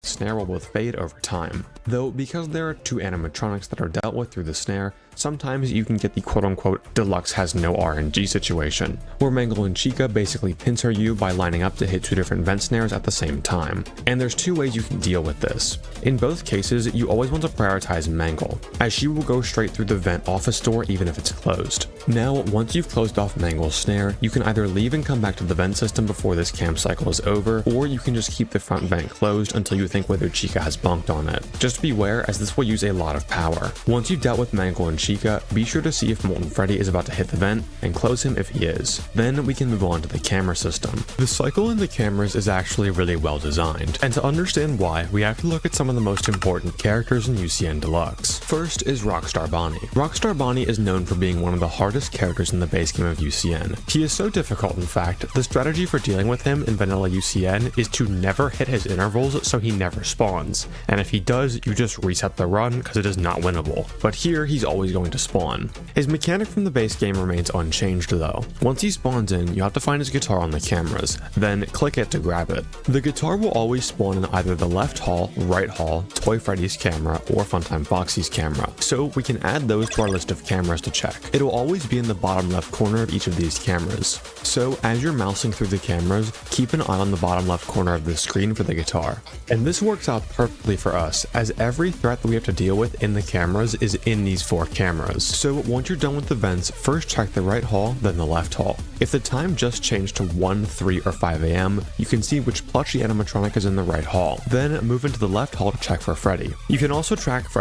snare will both fade over time. Though because there are two animatronics that are dealt with through the snare, sometimes you can get the quote-unquote deluxe has no RNG situation, where Mangle and Chica basically pincer you by lining up to hit two different vent snares at the same time. And there's two ways you can deal with this. In both cases, you always want to prioritize Mangle, as she will go straight through the vent office door even if it's closed. Now, once you've closed off Mangle's snare, you can either leave and come back to the vent system before this camp cycle is over, or you can just keep the front vent closed until you think whether Chica has bonked on it. Just beware, as this will use a lot of power. Once you've dealt with Mangle and Chica, be sure to see if Molten Freddy is about to hit the vent, and close him if he is. Then we can move on to the camera system. The cycle in the cameras is actually really well designed, and to understand why, we have to look at some of the most important characters in UCN Deluxe. First is Rockstar Bonnie. Rockstar Bonnie is known for being one of the hardest characters in the base game of UCN. He is so difficult, in fact, the strategy for dealing with him in vanilla UCN is to never hit his intervals so he never spawns, and if he does, you just reset the run because it is not winnable. But here, he's always going to spawn. His mechanic from the base game remains unchanged though. Once he spawns in, you have to find his guitar on the cameras, then click it to grab it. The guitar will always spawn in either the left hall, right hall, Toy Freddy's camera, or Funtime Foxy's camera, so we can add those to our list of cameras to check. It will always be in the bottom left corner of each of these cameras. So as you're mousing through the cameras, keep an eye on the bottom left corner of the screen for the guitar. And this works out perfectly for us, as every threat that we have to deal with in the cameras is in these four cameras. So once you're done with the vents, first check the right hall, then the left hall. If the time just changed to 1, 3, or 5 AM, you can see which plushie animatronic is in the right hall. Then move into the left hall to check for Freddy. You can also track Freddy